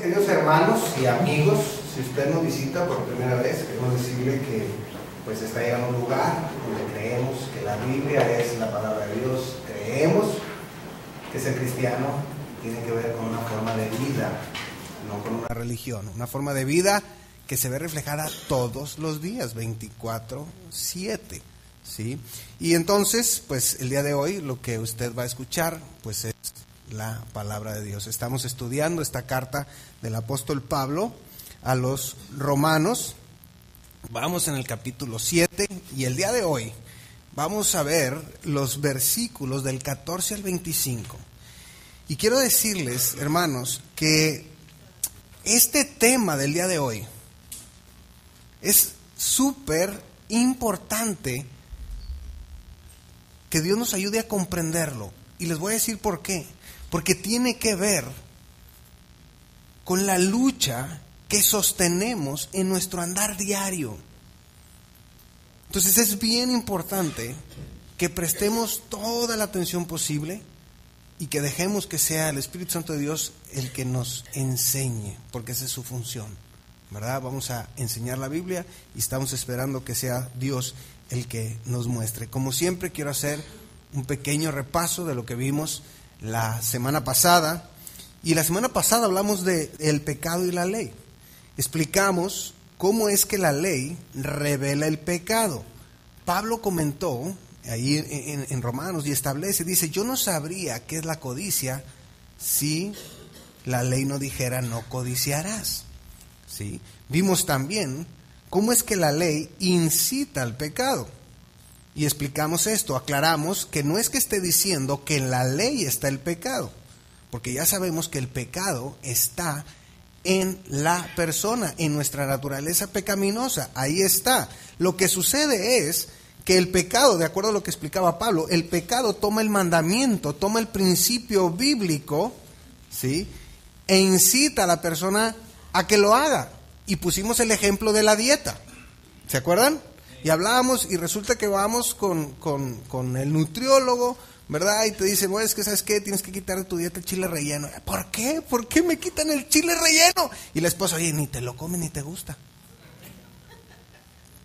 queridos hermanos y amigos, si usted nos visita por primera vez, queremos decirle que pues está llegando a un lugar donde creemos que la Biblia es la palabra de Dios, creemos que ser cristiano tiene que ver con una forma de vida, no con una religión, una forma de vida que se ve reflejada todos los días, 24/7, ¿sí? Y entonces, pues el día de hoy lo que usted va a escuchar, pues es la palabra de Dios. Estamos estudiando esta carta del apóstol Pablo a los romanos. Vamos en el capítulo 7 y el día de hoy vamos a ver los versículos del 14 al 25. Y quiero decirles, hermanos, que este tema del día de hoy es súper importante que Dios nos ayude a comprenderlo. Y les voy a decir por qué. Porque tiene que ver con la lucha que sostenemos en nuestro andar diario. Entonces es bien importante que prestemos toda la atención posible y que dejemos que sea el Espíritu Santo de Dios el que nos enseñe, porque esa es su función, ¿verdad? Vamos a enseñar la Biblia y estamos esperando que sea Dios el que nos muestre. Como siempre, quiero hacer un pequeño repaso de lo que vimos la semana pasada. Y la semana pasada hablamos del pecado y la ley. Explicamos cómo es que la ley revela el pecado. Pablo comentó ahí en Romanos y establece, dice, yo no sabría qué es la codicia si la ley no dijera no codiciarás, ¿sí? Vimos también cómo es que la ley incita al pecado. Y explicamos esto, aclaramos que no es que esté diciendo que en la ley está el pecado, porque ya sabemos que el pecado está en la persona, en nuestra naturaleza pecaminosa, ahí está. Lo que sucede es que el pecado, de acuerdo a lo que explicaba Pablo, el pecado toma el mandamiento, toma el principio bíblico, ¿sí? E incita a la persona a que lo haga. Y pusimos el ejemplo de la dieta, ¿se acuerdan? Y hablábamos y resulta que vamos con el nutriólogo, ¿verdad? Y te dice, bueno, es que ¿sabes qué? Tienes que quitar de tu dieta el chile relleno. ¿Por qué? ¿Por qué me quitan el chile relleno? Y la esposa, oye, ni te lo comes ni te gusta.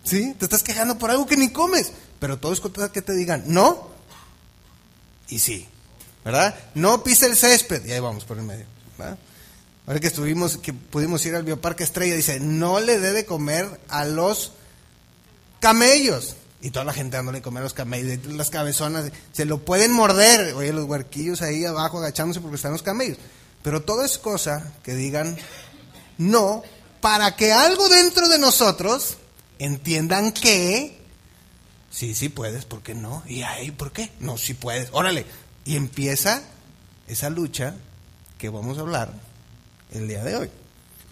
¿Sí? Te estás quejando por algo que ni comes. Pero todo es cosa que te digan, ¿no? Y sí, ¿verdad? No pise el césped. Y ahí vamos por el medio, ¿verdad? Ahora que pudimos ir al Bioparque Estrella, dice, no le dé de comer a los camellos. Y toda la gente dándole de comer a los camellos, las cabezonas, se lo pueden morder. Oye, los huerquillos ahí abajo agachándose porque están los camellos. Pero todo es cosa que digan no, para que algo dentro de nosotros entiendan que sí puedes, ¿por qué no? Y ahí, ¿por qué? No, sí puedes, órale. Y empieza esa lucha que vamos a hablar el día de hoy.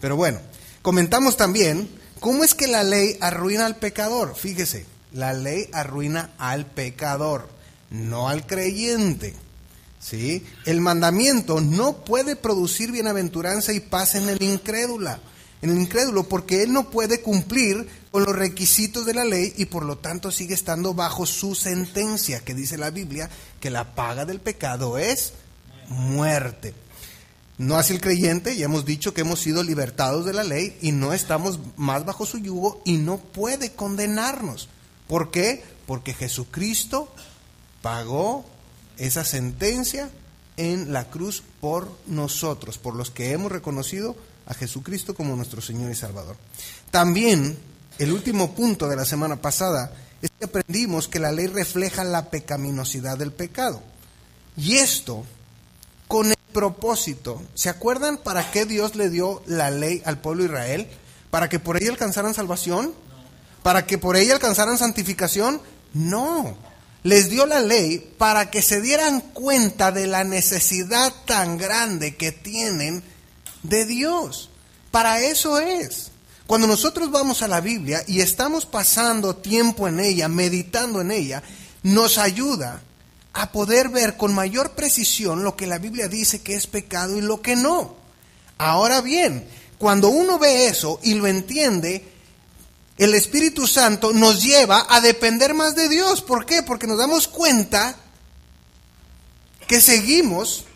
Pero bueno, comentamos también cómo es que la ley arruina al pecador. Fíjese, la ley arruina al pecador, no al creyente, ¿sí? El mandamiento no puede producir bienaventuranza y paz en el incrédulo, porque él no puede cumplir con los requisitos de la ley y por lo tanto sigue estando bajo su sentencia, que dice la Biblia que la paga del pecado es muerte. No así el creyente, ya hemos dicho que hemos sido libertados de la ley y no estamos más bajo su yugo y no puede condenarnos. ¿Por qué? Porque Jesucristo pagó esa sentencia en la cruz por nosotros, por los que hemos reconocido a Jesucristo como nuestro Señor y Salvador. También, el último punto de la semana pasada es que aprendimos que la ley refleja la pecaminosidad del pecado. Y esto con el propósito, ¿se acuerdan para qué Dios le dio la ley al pueblo de Israel? ¿Para que por ella alcanzaran salvación? ¿Para que por ella alcanzaran santificación? No, les dio la ley para que se dieran cuenta de la necesidad tan grande que tienen de Dios. Para eso es. Cuando nosotros vamos a la Biblia y estamos pasando tiempo en ella, meditando en ella, nos ayuda a poder ver con mayor precisión lo que la Biblia dice que es pecado y lo que no. Ahora bien, cuando uno ve eso y lo entiende, el Espíritu Santo nos lleva a depender más de Dios. ¿Por qué? Porque nos damos cuenta que seguimos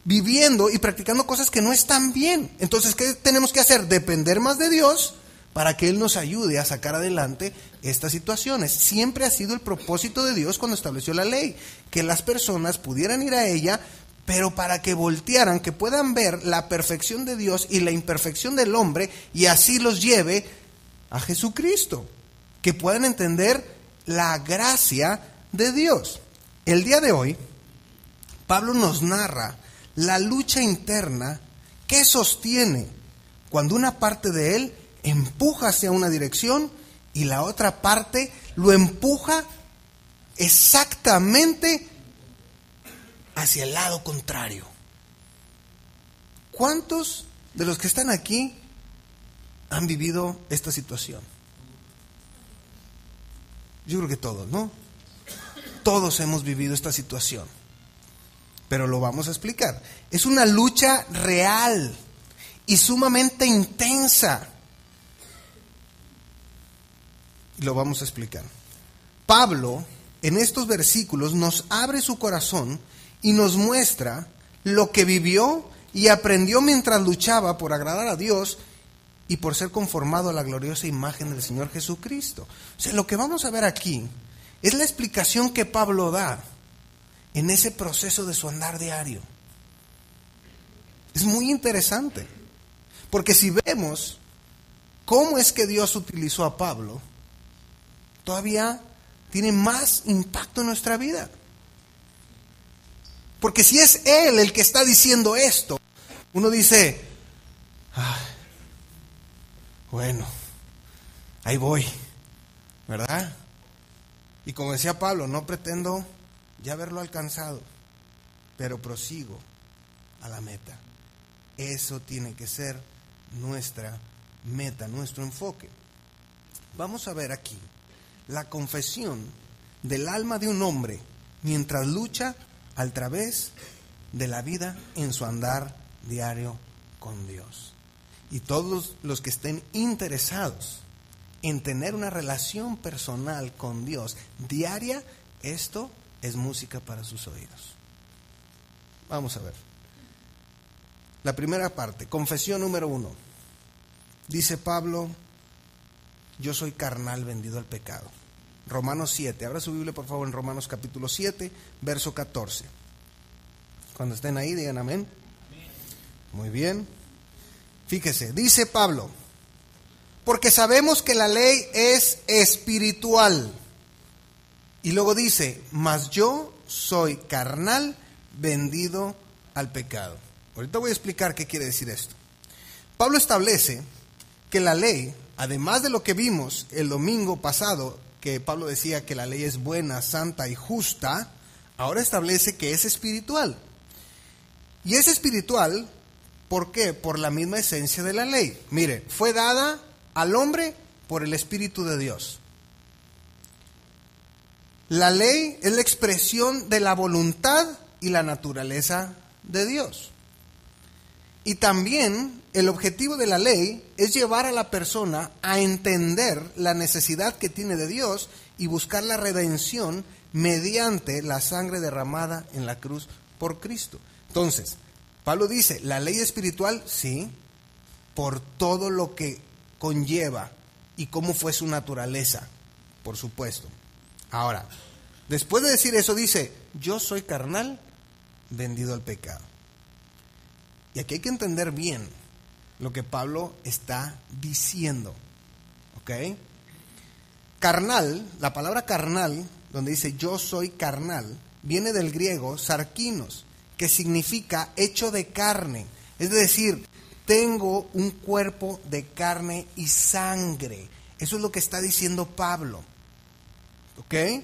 viviendo y practicando cosas que no están bien. Entonces, ¿qué tenemos que hacer? Depender más de Dios para que Él nos ayude a sacar adelante estas situaciones. Siempre ha sido el propósito de Dios cuando estableció la ley, que las personas pudieran ir a ella, pero para que voltearan, que puedan ver la perfección de Dios y la imperfección del hombre, y así los lleve a Jesucristo, que puedan entender la gracia de Dios. El día de hoy, Pablo nos narra la lucha interna que sostiene cuando una parte de él empuja hacia una dirección y la otra parte lo empuja exactamente hacia el lado contrario. ¿Cuántos de los que están aquí han vivido esta situación? Yo creo que todos, ¿no? Todos hemos vivido esta situación, pero lo vamos a explicar. Es una lucha real y sumamente intensa. Y lo vamos a explicar. Pablo, en estos versículos, nos abre su corazón y nos muestra lo que vivió y aprendió mientras luchaba por agradar a Dios y por ser conformado a la gloriosa imagen del Señor Jesucristo. O sea, lo que vamos a ver aquí es la explicación que Pablo da en ese proceso de su andar diario. Es muy interesante, porque si vemos cómo es que Dios utilizó a Pablo, todavía tiene más impacto en nuestra vida. Porque si es Él el que está diciendo esto, uno dice, bueno, ahí voy, ¿verdad? Y como decía Pablo, no pretendo ya haberlo alcanzado, pero prosigo a la meta. Eso tiene que ser nuestra meta, nuestro enfoque. Vamos a ver aquí la confesión del alma de un hombre mientras lucha a través de la vida en su andar diario con Dios. Y todos los que estén interesados en tener una relación personal con Dios diaria, esto es música para sus oídos. Vamos a ver. La primera parte, confesión número 1. Dice Pablo, yo soy carnal vendido al pecado. Romanos 7, abra su Biblia por favor en Romanos capítulo 7, verso 14. Cuando estén ahí digan amén. Muy bien. Fíjese, dice Pablo, porque sabemos que la ley es espiritual. Y luego dice, mas yo soy carnal vendido al pecado. Ahorita voy a explicar qué quiere decir esto. Pablo establece que la ley, además de lo que vimos el domingo pasado, que Pablo decía que la ley es buena, santa y justa, ahora establece que es espiritual. Y es espiritual, ¿por qué? Por la misma esencia de la ley. Mire, fue dada al hombre por el Espíritu de Dios. La ley es la expresión de la voluntad y la naturaleza de Dios. Y también el objetivo de la ley es llevar a la persona a entender la necesidad que tiene de Dios y buscar la redención mediante la sangre derramada en la cruz por Cristo. Entonces, Pablo dice, la ley espiritual, sí, por todo lo que conlleva y cómo fue su naturaleza, por supuesto. Ahora, después de decir eso, dice, yo soy carnal vendido al pecado. Y aquí hay que entender bien lo que Pablo está diciendo, ¿ok? Carnal, la palabra carnal, donde dice yo soy carnal, viene del griego sarkinos, que significa hecho de carne. Es decir, tengo un cuerpo de carne y sangre. Eso es lo que está diciendo Pablo, ¿ok?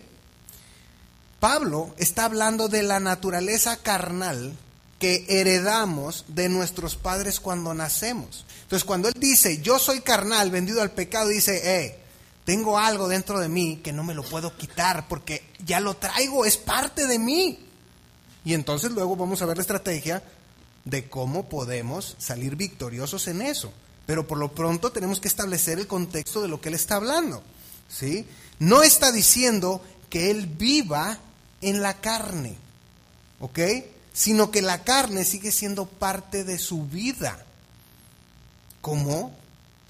Pablo está hablando de la naturaleza carnal que heredamos de nuestros padres cuando nacemos. Entonces, cuando él dice, yo soy carnal, vendido al pecado, dice, tengo algo dentro de mí que no me lo puedo quitar porque ya lo traigo, es parte de mí. Y entonces luego vamos a ver la estrategia de cómo podemos salir victoriosos en eso. Pero por lo pronto tenemos que establecer el contexto de lo que él está hablando, ¿sí? No está diciendo que él viva en la carne, ¿ok? sino que la carne sigue siendo parte de su vida. ¿Cómo?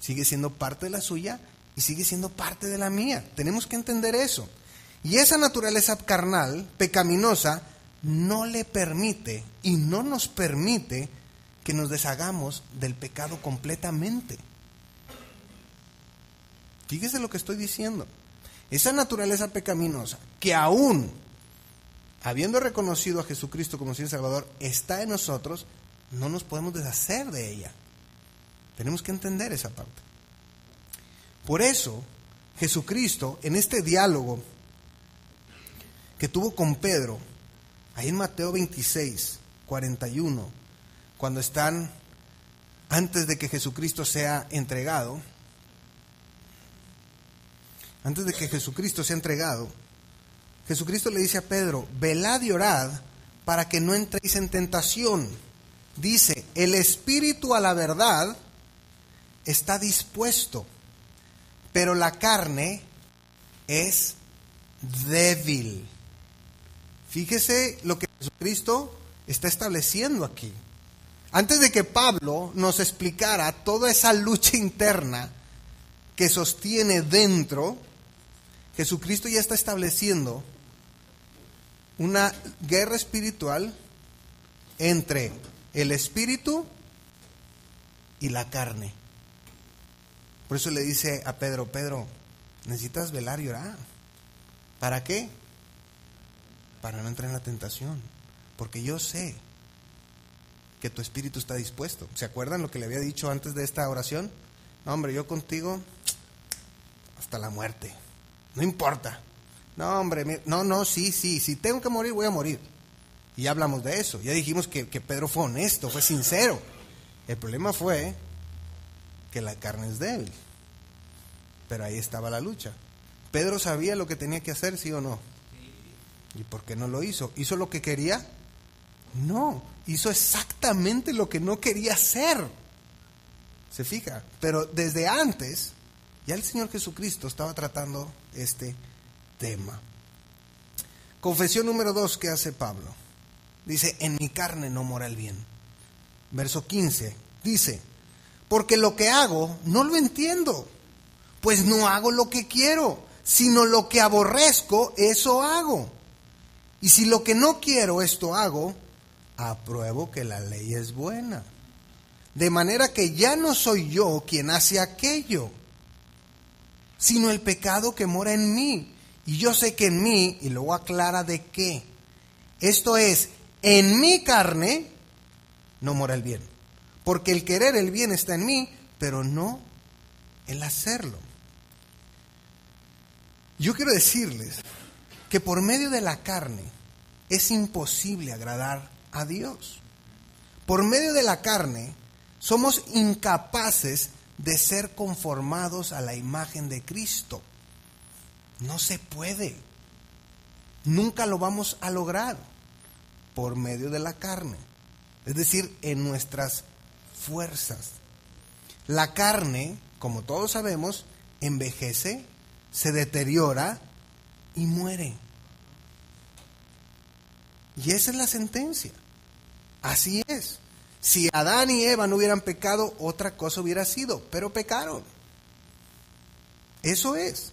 Sigue siendo parte de la suya y sigue siendo parte de la mía. Tenemos que entender eso. Y esa naturaleza carnal, pecaminosa, no le permite y no nos permite que nos deshagamos del pecado completamente. Fíjese lo que estoy diciendo. Esa naturaleza pecaminosa, que aún habiendo reconocido a Jesucristo como Señor y Salvador, está en nosotros, no nos podemos deshacer de ella. Tenemos que entender esa parte. Por eso, Jesucristo, en este diálogo que tuvo con Pedro, ahí en Mateo 26, 41, cuando están antes de que Jesucristo sea entregado, Jesucristo le dice a Pedro, velad y orad para que no entréis en tentación. Dice, el espíritu a la verdad está dispuesto, pero la carne es débil. Fíjese lo que Jesucristo está estableciendo aquí. Antes de que Pablo nos explicara toda esa lucha interna que sostiene dentro, Jesucristo ya está estableciendo una guerra espiritual entre el espíritu y la carne. Por eso le dice a Pedro, Pedro, necesitas velar y orar. ¿Para qué? Para no entrar en la tentación. Porque yo sé que tu espíritu está dispuesto. ¿Se acuerdan lo que le había dicho antes de esta oración? No, hombre, yo contigo hasta la muerte. No importa. No, hombre, sí, si tengo que morir, voy a morir. Y ya hablamos de eso. Ya dijimos que Pedro fue honesto, fue sincero. El problema fue que la carne es débil. Pero ahí estaba la lucha. ¿Pedro sabía lo que tenía que hacer, sí o no? ¿Y por qué no lo hizo? ¿Hizo lo que quería? No, hizo exactamente lo que no quería hacer. ¿Se fija? Pero desde antes, ya el Señor Jesucristo estaba tratando este tema. Confesión número 2 que hace Pablo. Dice, en mi carne no mora el bien. Verso 15, dice, porque lo que hago no lo entiendo, pues no hago lo que quiero, sino lo que aborrezco, eso hago. Y si lo que no quiero, esto hago, apruebo que la ley es buena. De manera que ya no soy yo quien hace aquello, sino el pecado que mora en mí. Y yo sé que en mí, y luego aclara de qué. Esto es, en mi carne no mora el bien. Porque el querer el bien está en mí, pero no el hacerlo. Yo quiero decirles que por medio de la carne es imposible agradar a Dios. Por medio de la carne somos incapaces de ser conformados a la imagen de Cristo. No se puede. Nunca lo vamos a lograr por medio de la carne. Es decir, en nuestras fuerzas. La carne, como todos sabemos, envejece, se deteriora y muere. Y esa es la sentencia. Así es. Si Adán y Eva no hubieran pecado, otra cosa hubiera sido, pero pecaron. Eso es.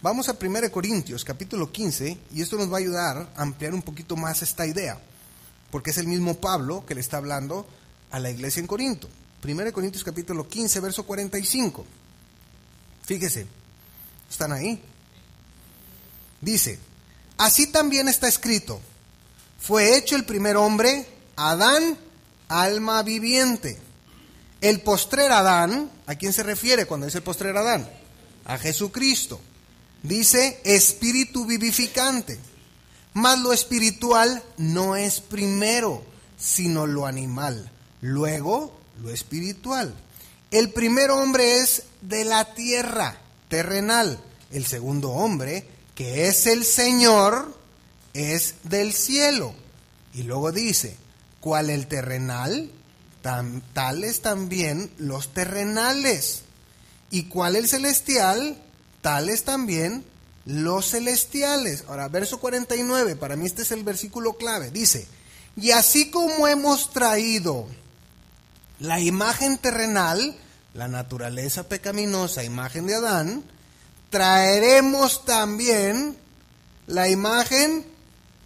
Vamos a 1 Corintios, capítulo 15, y esto nos va a ayudar a ampliar un poquito más esta idea, porque es el mismo Pablo que le está hablando a la iglesia en Corinto. 1 Corintios, capítulo 15, verso 45. Fíjese, ¿están ahí? Dice, así también está escrito, fue hecho el primer hombre, Adán, alma viviente. El postrer Adán, ¿a quién se refiere cuando dice el postrer Adán? A Jesucristo. Dice espíritu vivificante. Mas lo espiritual no es primero, sino lo animal. Luego, lo espiritual. El primer hombre es de la tierra, terrenal. El segundo hombre, que es el Señor, es del cielo. Y luego dice, ¿cuál el terrenal? Tales también los terrenales. ¿Y cuál el celestial? Tales también los celestiales. Ahora, verso 49, para mí este es el versículo clave. Dice, Y así como hemos traído la imagen terrenal, la naturaleza pecaminosa, imagen de Adán, traeremos también la imagen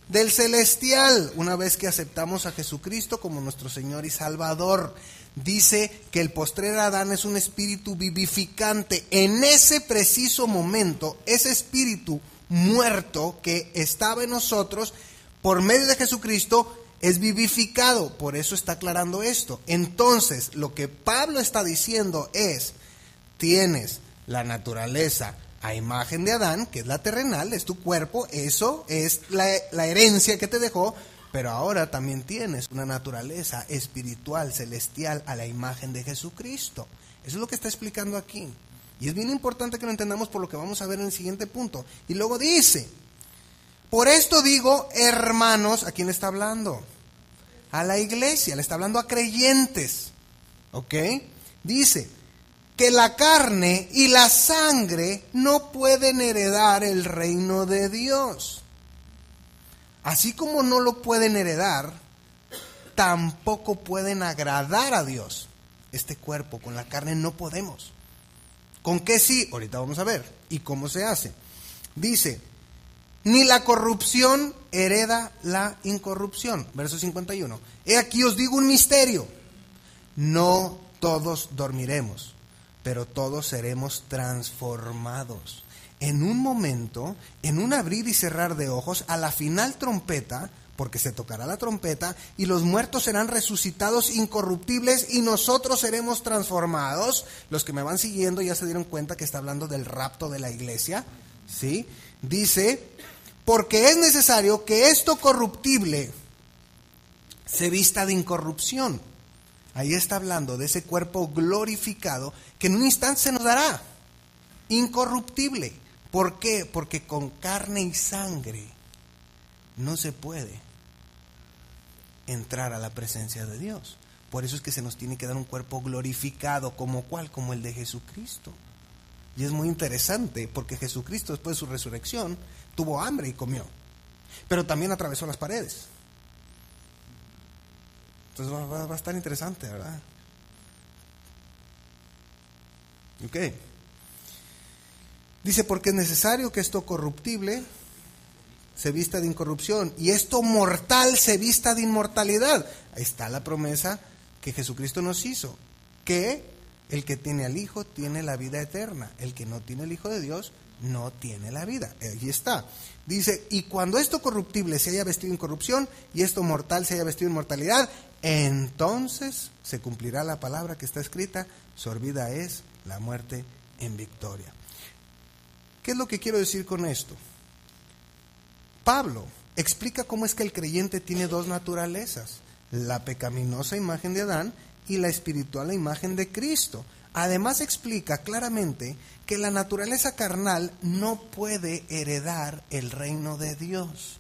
del celestial, una vez que aceptamos a Jesucristo como nuestro Señor y Salvador. Dice que el postrer Adán es un espíritu vivificante. En ese preciso momento, ese espíritu muerto que estaba en nosotros, por medio de Jesucristo, es vivificado. Por eso está aclarando esto. Entonces, lo que Pablo está diciendo es, tienes la naturaleza a imagen de Adán, que es la terrenal, es tu cuerpo, eso es la herencia que te dejó, pero ahora también tienes una naturaleza espiritual, celestial, a la imagen de Jesucristo. Eso es lo que está explicando aquí. Y es bien importante que lo entendamos por lo que vamos a ver en el siguiente punto. Y luego dice, por esto digo, hermanos, ¿a quién le está hablando? A la iglesia, le está hablando a creyentes. ¿Ok? Dice que la carne y la sangre no pueden heredar el reino de Dios. Así como no lo pueden heredar, tampoco pueden agradar a Dios. Este cuerpo, con la carne no podemos. ¿Con qué sí? Ahorita vamos a ver. ¿Y cómo se hace? Dice, ni la corrupción hereda la incorrupción. Verso 51. He aquí os digo un misterio. No todos dormiremos, pero todos seremos transformados. En un momento, en un abrir y cerrar de ojos, a la final trompeta, porque se tocará la trompeta, y los muertos serán resucitados incorruptibles y nosotros seremos transformados. Los que me van siguiendo ya se dieron cuenta que está hablando del rapto de la iglesia, ¿sí? Dice, porque es necesario que esto corruptible se vista de incorrupción. Ahí está hablando de ese cuerpo glorificado que en un instante se nos dará, incorruptible. ¿Por qué? Porque con carne y sangre no se puede entrar a la presencia de Dios. Por eso es que se nos tiene que dar un cuerpo glorificado, ¿como cuál? Como el de Jesucristo. Y es muy interesante porque Jesucristo, después de su resurrección, tuvo hambre y comió, pero también atravesó las paredes. Entonces va a estar interesante, ¿verdad? Ok. Dice, porque es necesario que esto corruptible se vista de incorrupción y esto mortal se vista de inmortalidad. Ahí está la promesa que Jesucristo nos hizo, que el que tiene al Hijo tiene la vida eterna, el que no tiene el Hijo de Dios no tiene la vida. Ahí está. Dice, y cuando esto corruptible se haya vestido en incorrupción y esto mortal se haya vestido en mortalidad, entonces se cumplirá la palabra que está escrita, sorbida es la muerte en victoria. ¿Qué es lo que quiero decir con esto? Pablo explica cómo es que el creyente tiene dos naturalezas, la pecaminosa imagen de Adán y la espiritual imagen de Cristo. Además explica claramente que la naturaleza carnal no puede heredar el reino de Dios.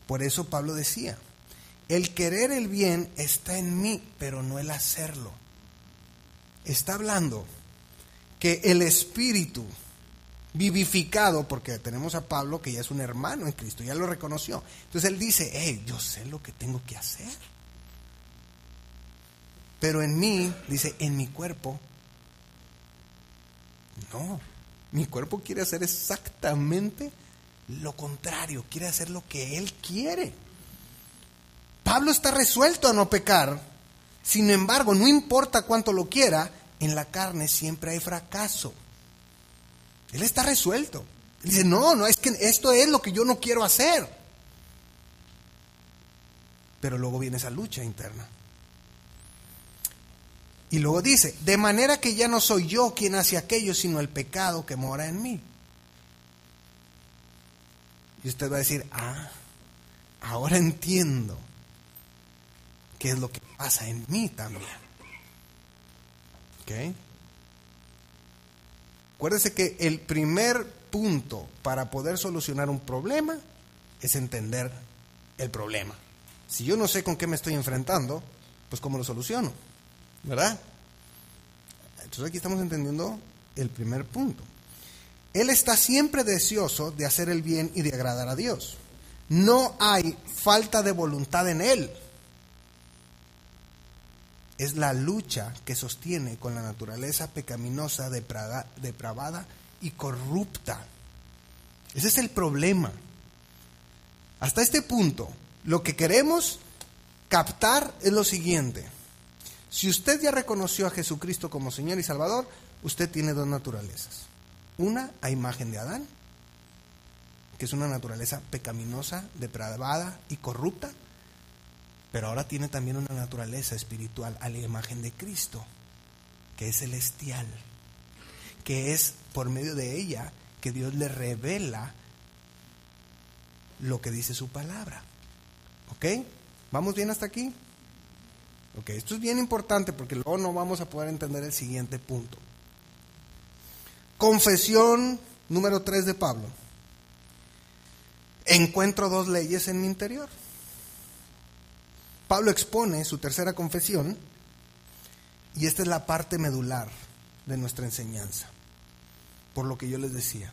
Por eso Pablo decía, el querer el bien está en mí, pero no el hacerlo. Está hablando que el espíritu vivificado, porque tenemos a Pablo que ya es un hermano en Cristo, ya lo reconoció. Entonces él dice, yo sé lo que tengo que hacer. Pero en mí, dice, en mi cuerpo, no. Mi cuerpo quiere hacer exactamente lo contrario, quiere hacer lo que él quiere. Pablo está resuelto a no pecar. Sin embargo, no importa cuánto lo quiera, en la carne siempre hay fracaso. Él está resuelto. Él dice, no, es que esto es lo que yo no quiero hacer. Pero luego viene esa lucha interna. Y luego dice, de manera que ya no soy yo quien hace aquello, sino el pecado que mora en mí. Y usted va a decir, ahora entiendo qué es lo que pasa en mí también. ¿Ok? Acuérdese que el primer punto para poder solucionar un problema es entender el problema. Si yo no sé con qué me estoy enfrentando, pues ¿cómo lo soluciono? ¿Verdad? Entonces aquí estamos entendiendo el primer punto. Él está siempre deseoso de hacer el bien y de agradar a Dios. No hay falta de voluntad en Él. Es la lucha que sostiene con la naturaleza pecaminosa, depravada y corrupta. Ese es el problema. Hasta este punto, lo que queremos captar es lo siguiente. Si usted ya reconoció a Jesucristo como Señor y Salvador, usted tiene dos naturalezas. Una a imagen de Adán, que es una naturaleza pecaminosa, depravada y corrupta, pero ahora tiene también una naturaleza espiritual a la imagen de Cristo, que es celestial, que es por medio de ella que Dios le revela lo que dice su palabra. ¿Ok? ¿Vamos bien hasta aquí? Ok, esto es bien importante porque luego no vamos a poder entender el siguiente punto. Confesión número 3 de Pablo. Encuentro dos leyes en mi interior. Pablo expone su tercera confesión y esta es la parte medular de nuestra enseñanza. Por lo que yo les decía,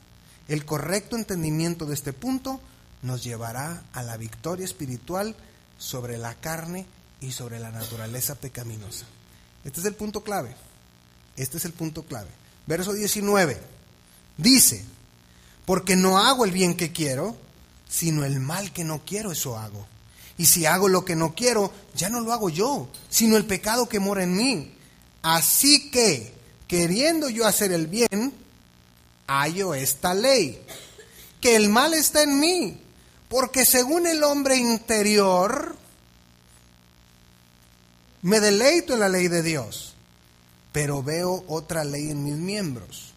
el correcto entendimiento de este punto nos llevará a la victoria espiritual sobre la carne y sobre la naturaleza pecaminosa. Este es el punto clave. Este es el punto clave. Verso 19. Dice, porque no hago el bien que quiero, sino el mal que no quiero, eso hago. Y si hago lo que no quiero, ya no lo hago yo, sino el pecado que mora en mí. Así que, queriendo yo hacer el bien, hallo esta ley, que el mal está en mí, porque según el hombre interior, me deleito en la ley de Dios, pero veo otra ley en mis miembros,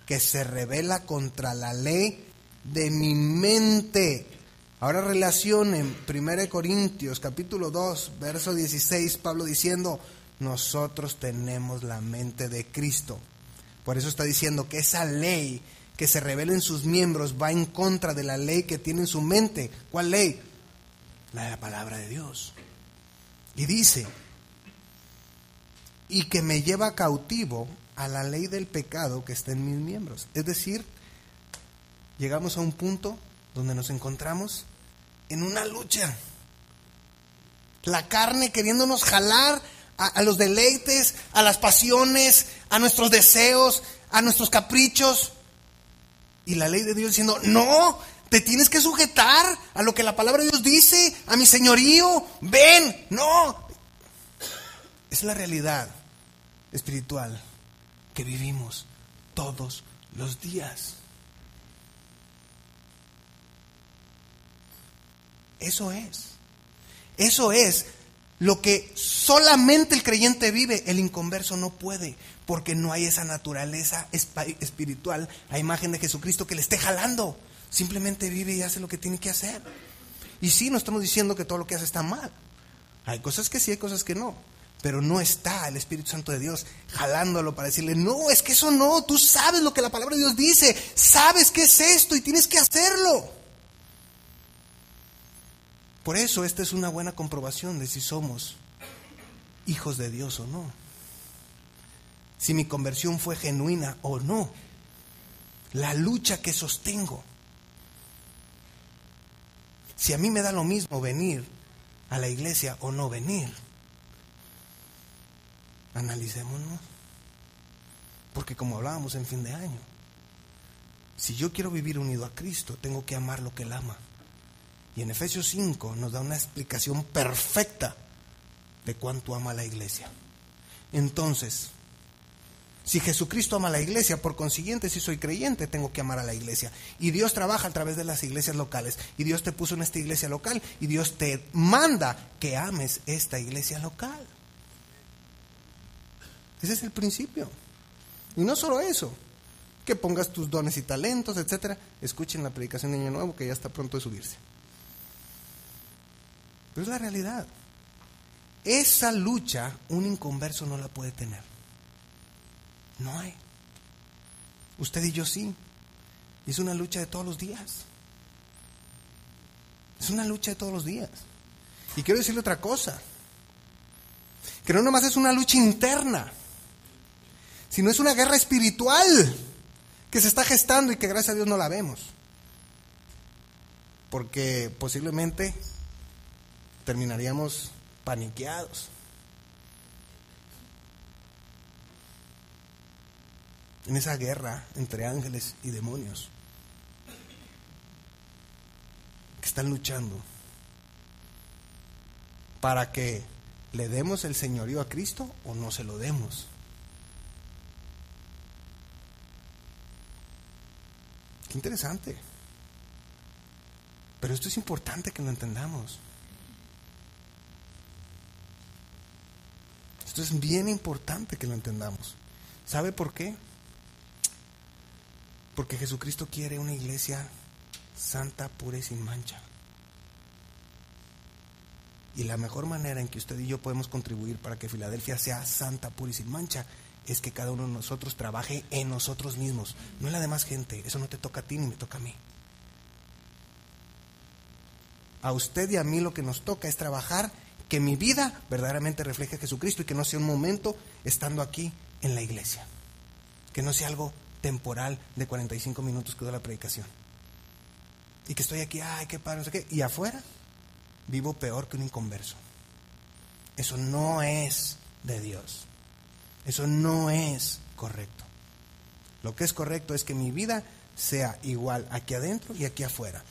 que se revela contra la ley de mi mente. Ahora relacionen 1 Corintios capítulo 2, verso 16, Pablo diciendo, nosotros tenemos la mente de Cristo. Por eso está diciendo que esa ley que se revela en sus miembros va en contra de la ley que tiene en su mente. ¿Cuál ley? La de la palabra de Dios. Y dice, y que me lleva cautivo a la ley del pecado que está en mis miembros. Es decir, llegamos a un punto donde nos encontramos en una lucha. La carne queriéndonos jalar a los deleites, a las pasiones, a nuestros deseos, a nuestros caprichos. Y la ley de Dios diciendo, no, te tienes que sujetar a lo que la palabra de Dios dice, a mi señorío, ven, no. Es la realidad espiritual que vivimos todos los días. Eso es lo que solamente el creyente vive. El inconverso no puede, porque no hay esa naturaleza espiritual a imagen de Jesucristo que le esté jalando. Simplemente vive y hace lo que tiene que hacer. Y sí, no estamos diciendo que todo lo que hace está mal. Hay cosas que sí, hay cosas que no. Pero no está el Espíritu Santo de Dios jalándolo para decirle, no, es que eso no, tú sabes lo que la palabra de Dios dice, sabes qué es esto y tienes que hacerlo. Por eso esta es una buena comprobación de si somos hijos de Dios o no. Si mi conversión fue genuina o no. La lucha que sostengo. Si a mí me da lo mismo venir a la iglesia o no venir. Analicémonos. Porque como hablábamos en fin de año, si yo quiero vivir unido a Cristo, tengo que amar lo que Él ama. Y en Efesios 5 nos da una explicación perfecta de cuánto ama la iglesia. Entonces, si Jesucristo ama a la iglesia, por consiguiente, si soy creyente, tengo que amar a la iglesia. Y Dios trabaja a través de las iglesias locales. Y Dios te puso en esta iglesia local. Y Dios te manda que ames esta iglesia local. Ese es el principio. Y no solo eso, que pongas tus dones y talentos, etcétera. Escuchen la predicación de Año Nuevo, que ya está pronto de subirse. Pero es la realidad. Esa lucha un inconverso no la puede tener. No hay. Usted y yo sí. Es una lucha de todos los días. Es una lucha de todos los días. Y quiero decirle otra cosa. Que no nomás es una lucha interna, sino es una guerra espiritual que se está gestando y que gracias a Dios no la vemos. Porque posiblemente terminaríamos paniqueados. En esa guerra entre ángeles y demonios que están luchando para que le demos el señorío a Cristo o no se lo demos. Qué interesante. Pero esto es importante que lo entendamos. Esto es bien importante que lo entendamos. ¿Sabe por qué? Porque Jesucristo quiere una iglesia santa, pura y sin mancha. Y la mejor manera en que usted y yo podemos contribuir para que Filadelfia sea santa, pura y sin mancha es que cada uno de nosotros trabaje en nosotros mismos, no en la demás gente. Eso no te toca a ti ni me toca a mí. A usted y a mí lo que nos toca es trabajar que mi vida verdaderamente refleje a Jesucristo y que no sea un momento estando aquí en la iglesia. Que no sea algo temporal de 45 minutos que dura la predicación. Y que estoy aquí, ay, qué padre, no sé qué. Y afuera vivo peor que un inconverso. Eso no es de Dios. Eso no es correcto. Lo que es correcto es que mi vida sea igual aquí adentro y aquí afuera.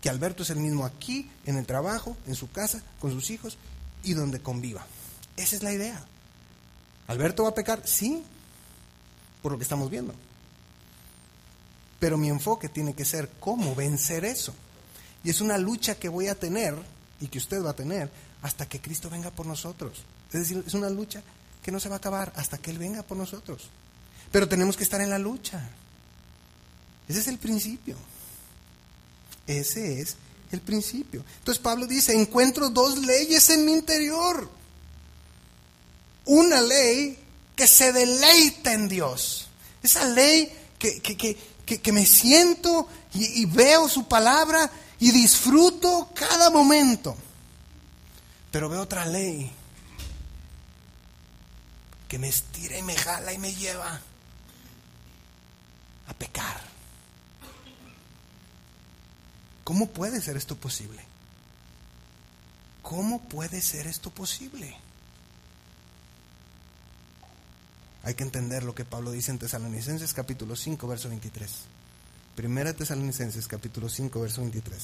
Que Alberto es el mismo aquí, en el trabajo, en su casa, con sus hijos y donde conviva. Esa es la idea. ¿Alberto va a pecar? Sí, por lo que estamos viendo. Pero mi enfoque tiene que ser cómo vencer eso. Y es una lucha que voy a tener y que usted va a tener hasta que Cristo venga por nosotros. Es decir, es una lucha que no se va a acabar hasta que Él venga por nosotros. Pero tenemos que estar en la lucha. Ese es el principio. Ese es el principio. Entonces Pablo dice, encuentro dos leyes en mi interior. Una ley que se deleita en Dios. Esa ley que me siento y veo su palabra y disfruto cada momento. Pero veo otra ley que me estira y me jala y me lleva a pecar. ¿Cómo puede ser esto posible? ¿Cómo puede ser esto posible? Hay que entender lo que Pablo dice en Tesalonicenses capítulo 5, verso 23. Primera Tesalonicenses capítulo 5, verso 23.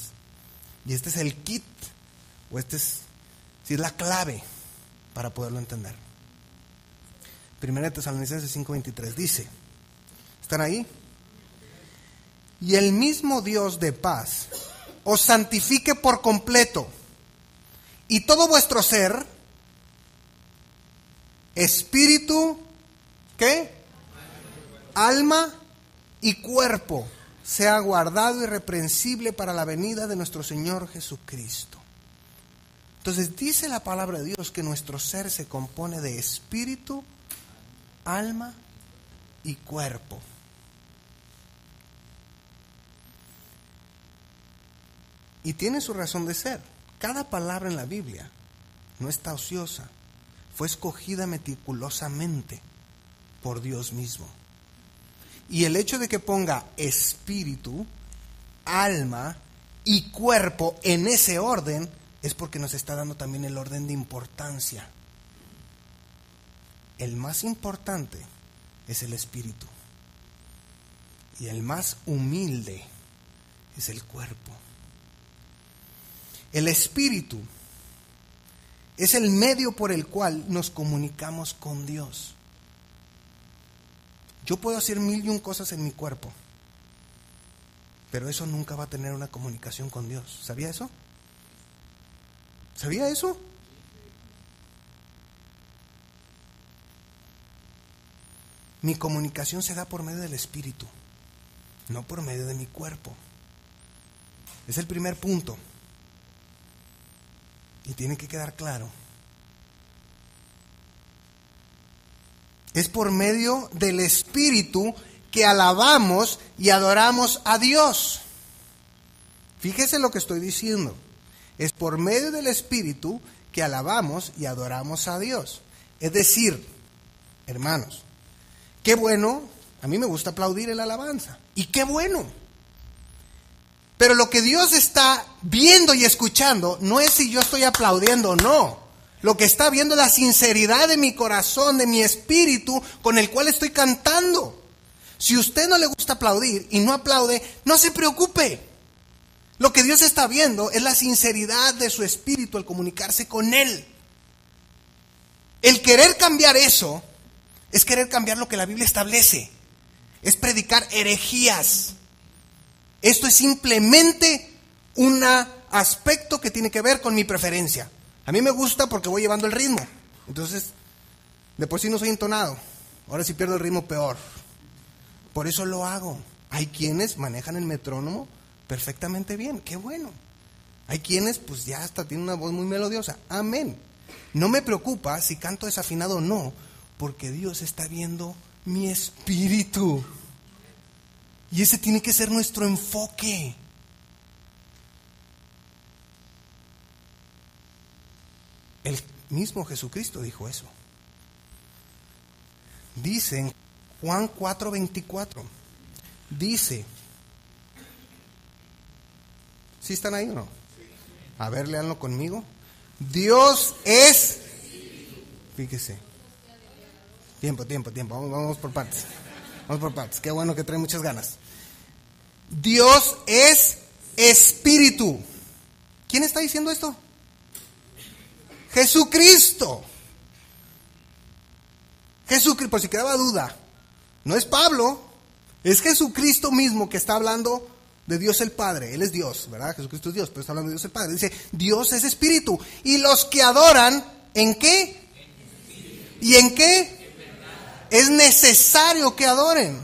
Y este es el kit, o este es la clave para poderlo entender. Primera Tesalonicenses 5, 23 dice, ¿están ahí? Y el mismo Dios de paz os santifique por completo, y todo vuestro ser, espíritu, ¿qué? Alma y cuerpo, sea guardado irreprensible para la venida de nuestro Señor Jesucristo. Entonces dice la palabra de Dios que nuestro ser se compone de espíritu, alma y cuerpo. Y tiene su razón de ser. Cada palabra en la Biblia no está ociosa. Fue escogida meticulosamente por Dios mismo. Y el hecho de que ponga espíritu, alma y cuerpo en ese orden es porque nos está dando también el orden de importancia. El más importante es el espíritu. Y el más humilde es el cuerpo. El espíritu es el medio por el cual nos comunicamos con Dios. Yo puedo hacer 1001 cosas en mi cuerpo, pero eso nunca va a tener una comunicación con Dios. ¿Sabía eso? ¿Sabía eso? Mi comunicación se da por medio del espíritu, no por medio de mi cuerpo. Es el primer punto. Y tiene que quedar claro. Es por medio del Espíritu que alabamos y adoramos a Dios. Fíjese lo que estoy diciendo. Es por medio del Espíritu que alabamos y adoramos a Dios. Es decir, hermanos, qué bueno A mí me gusta aplaudir en la alabanza. Y qué bueno. Pero lo que Dios está viendo y escuchando no es si yo estoy aplaudiendo o no. Lo que está viendo es la sinceridad de mi corazón, de mi espíritu, con el cual estoy cantando. Si a usted no le gusta aplaudir y no aplaude, no se preocupe. Lo que Dios está viendo es la sinceridad de su espíritu al comunicarse con Él. El querer cambiar eso es querer cambiar lo que la Biblia establece. Es predicar herejías. Esto es simplemente un aspecto que tiene que ver con mi preferencia. A mí me gusta porque voy llevando el ritmo. Entonces, de por sí no soy entonado. Ahora si pierdo el ritmo, peor. Por eso lo hago. Hay quienes manejan el metrónomo perfectamente bien. ¡Qué bueno! Hay quienes, pues ya hasta tienen una voz muy melodiosa. Amén. No me preocupa si canto desafinado o no, porque Dios está viendo mi espíritu. Y ese tiene que ser nuestro enfoque. El mismo Jesucristo dijo eso. Dice en Juan 4:24. Dice. ¿Sí están ahí o no? A ver, léanlo conmigo. Dios es. Fíjese. Tiempo. Vamos por partes. Vamos por partes. Qué bueno que trae muchas ganas. Dios es espíritu. ¿Quién está diciendo esto? Jesucristo. Jesucristo, por si quedaba duda. No es Pablo, es Jesucristo mismo que está hablando de Dios el Padre. Él es Dios, ¿verdad? Jesucristo es Dios, pero está hablando de Dios el Padre. Dice, Dios es espíritu. Y los que adoran, ¿en qué? ¿Y en qué? Es necesario que adoren.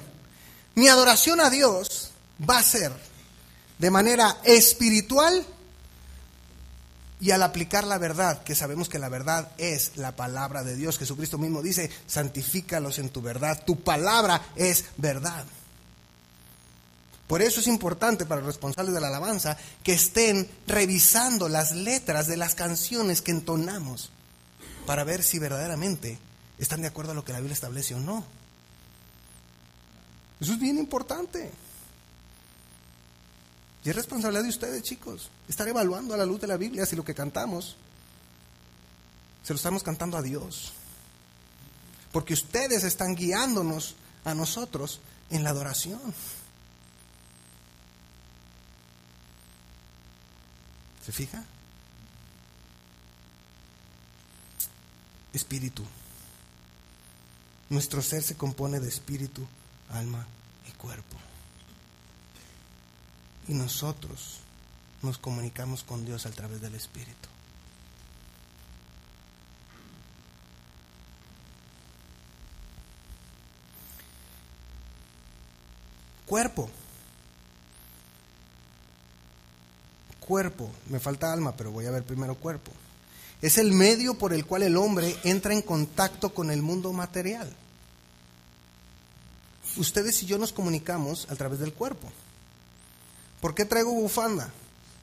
Mi adoración a Dios va a ser de manera espiritual y al aplicar la verdad, que sabemos que la verdad es la palabra de Dios. Jesucristo mismo dice, santifícalos en tu verdad. Tu palabra es verdad. Por eso es importante para los responsables de la alabanza que estén revisando las letras de las canciones que entonamos para ver si verdaderamente están de acuerdo a lo que la Biblia establece o no. Eso es bien importante. Y es responsabilidad de ustedes, chicos, estar evaluando a la luz de la Biblia si lo que cantamos se lo estamos cantando a Dios. Porque ustedes están guiándonos a nosotros en la adoración. ¿Se fija? Espíritu. Nuestro ser se compone de espíritu, alma y cuerpo. Y nosotros nos comunicamos con Dios a través del Espíritu. Cuerpo. Cuerpo. Me falta alma, pero voy a ver primero cuerpo. Es el medio por el cual el hombre entra en contacto con el mundo material. Ustedes y yo nos comunicamos a través del cuerpo. ¿Por qué traigo bufanda?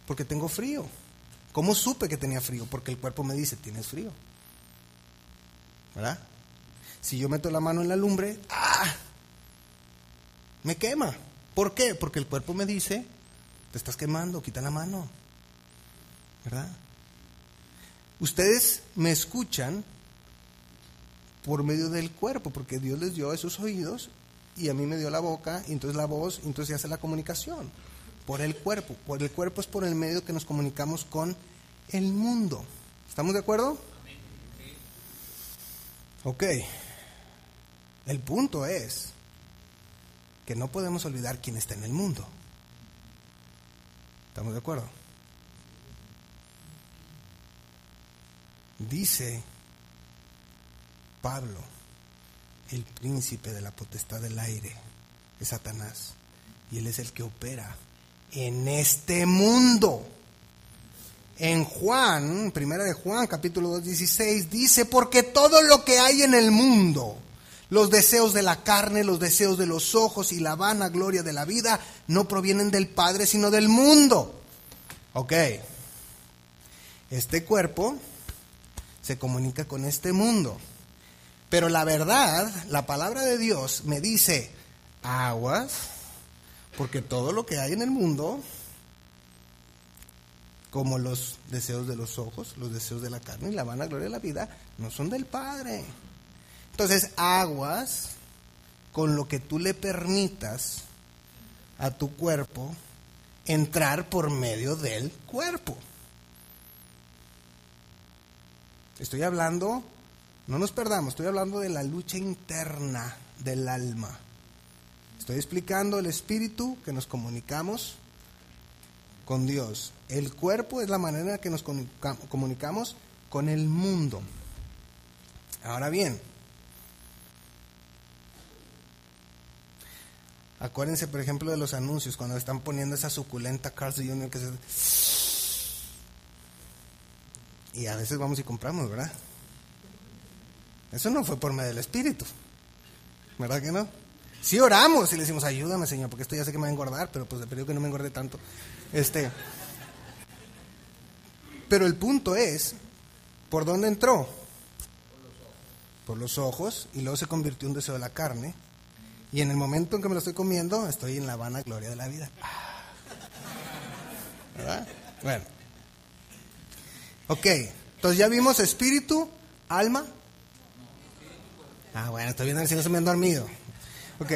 Porque tengo frío. ¿Cómo supe que tenía frío? Porque el cuerpo me dice, tienes frío. ¿Verdad? Si yo meto la mano en la lumbre, ¡ah!, me quema. ¿Por qué? Porque el cuerpo me dice, te estás quemando, quita la mano. ¿Verdad? Ustedes me escuchan por medio del cuerpo, porque Dios les dio esos oídos y a mí me dio la boca, y entonces la voz, y entonces se hace la comunicación. Por el cuerpo. Por el cuerpo es por el medio que nos comunicamos con el mundo. ¿Estamos de acuerdo? Ok. El punto es que no podemos olvidar quién está en el mundo. ¿Estamos de acuerdo? Dice Pablo, el príncipe de la potestad del aire es Satanás, y él es el que opera en este mundo. En Juan, primera de Juan, capítulo 2:16, dice, porque todo lo que hay en el mundo, los deseos de la carne, los deseos de los ojos y la vana gloria de la vida, no provienen del Padre, sino del mundo. Ok, este cuerpo se comunica con este mundo, pero la verdad, la palabra de Dios me dice, aguas, porque todo lo que hay en el mundo, como los deseos de los ojos, los deseos de la carne y la vanagloria de la vida, no son del Padre. Entonces, aguas con lo que tú le permitas a tu cuerpo entrar por medio del cuerpo. Estoy hablando, no nos perdamos, estoy hablando de la lucha interna del alma. Estoy explicando el espíritu que nos comunicamos con Dios. El cuerpo es la manera en que nos comunicamos con el mundo. Ahora bien, acuérdense, por ejemplo, de los anuncios, cuando están poniendo esa suculenta Carl's Jr. que se... Y a veces vamos y compramos, ¿verdad? Eso no fue por medio del Espíritu, ¿verdad que no? Sí oramos y le decimos, ayúdame, Señor, porque esto ya sé que me va a engordar, pero pues le pedí que no me engorde tanto. Pero el punto es, ¿por dónde entró? Por los ojos, y luego se convirtió en un deseo de la carne. Y en el momento en que me lo estoy comiendo, estoy en la vana gloria de la vida. ¿Verdad? Bueno. Ok, entonces ya vimos espíritu, alma. Bueno, estoy viendo si no se me han dormido. Ok,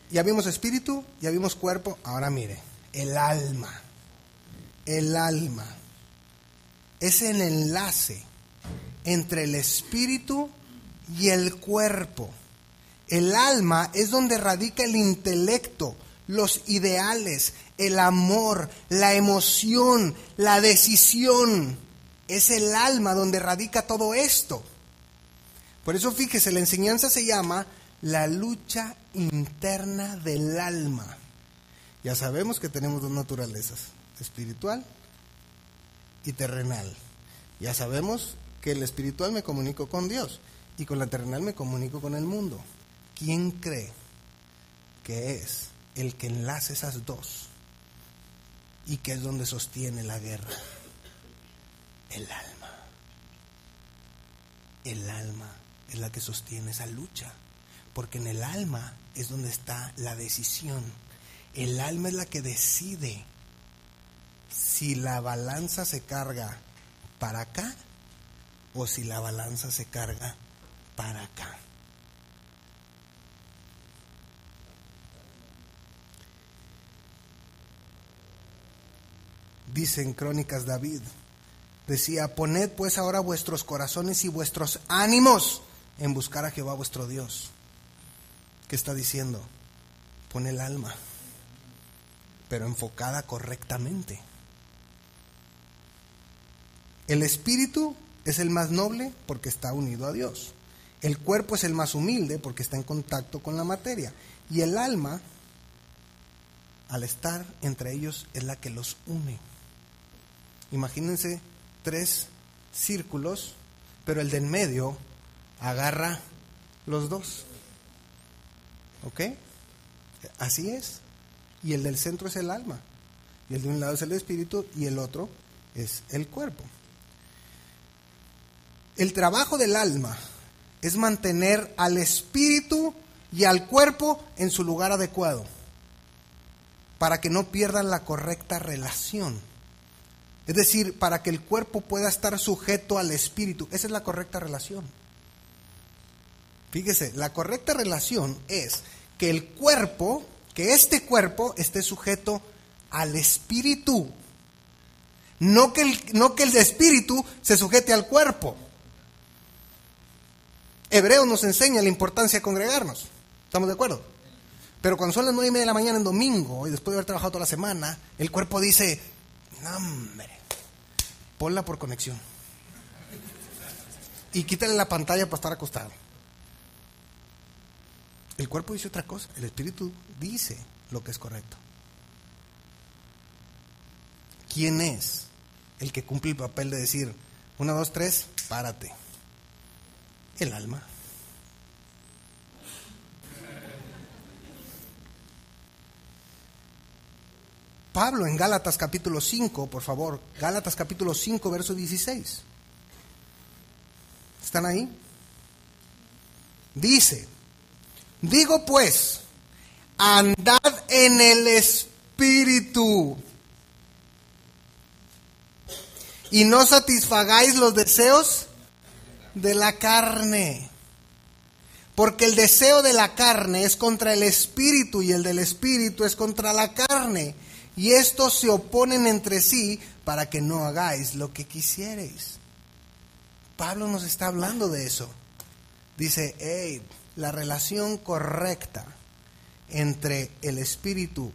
ya vimos espíritu, ya vimos cuerpo. Ahora mire, el alma. El alma es el enlace entre el espíritu y el cuerpo. El alma es donde radica el intelecto, los ideales, el amor, la emoción, la decisión. Es el alma donde radica todo esto. Por eso fíjese, la enseñanza se llama la lucha interna del alma. Ya sabemos que tenemos dos naturalezas, espiritual y terrenal. Ya sabemos que el espiritual me comunico con Dios y con la terrenal me comunico con el mundo. ¿Quién cree que es el que enlace esas dos y que es donde sostiene la guerra? El alma. El alma es la que sostiene esa lucha, porque en el alma es donde está la decisión. El alma es la que decide si la balanza se carga para acá o si la balanza se carga para acá. Dice en Crónicas David, decía, poned pues ahora vuestros corazones y vuestros ánimos en buscar a Jehová vuestro Dios. ¿Qué está diciendo? Pon el alma, pero enfocada correctamente. El espíritu es el más noble porque está unido a Dios. El cuerpo es el más humilde porque está en contacto con la materia. Y el alma, al estar entre ellos, es la que los une. Imagínense 3 círculos, pero el del medio agarra los dos. ¿Ok? Así es. Y el del centro es el alma. Y el de un lado es el espíritu y el otro es el cuerpo. El trabajo del alma es mantener al espíritu y al cuerpo en su lugar adecuado, para que no pierdan la correcta relación. Es decir, para que el cuerpo pueda estar sujeto al espíritu. Esa es la correcta relación. Fíjese, la correcta relación es que el cuerpo, que este cuerpo esté sujeto al espíritu. No que el espíritu se sujete al cuerpo. Hebreos nos enseña la importancia de congregarnos. ¿Estamos de acuerdo? Pero cuando son las 9:30 de la mañana en domingo y después de haber trabajado toda la semana, el cuerpo dice, no hombre, ponla por conexión. Y quítale la pantalla para estar acostado. El cuerpo dice otra cosa, el espíritu dice lo que es correcto. ¿Quién es el que cumple el papel de decir, 1, 2, 3, párate? El alma. Pablo en Gálatas capítulo 5, por favor, Gálatas capítulo 5, verso 16. ¿Están ahí? Dice, digo pues, andad en el Espíritu y no satisfagáis los deseos de la carne. Porque el deseo de la carne es contra el Espíritu y el del Espíritu es contra la carne. Y estos se oponen entre sí para que no hagáis lo que quisierais. Pablo nos está hablando de eso. Dice, hey, la relación correcta entre el Espíritu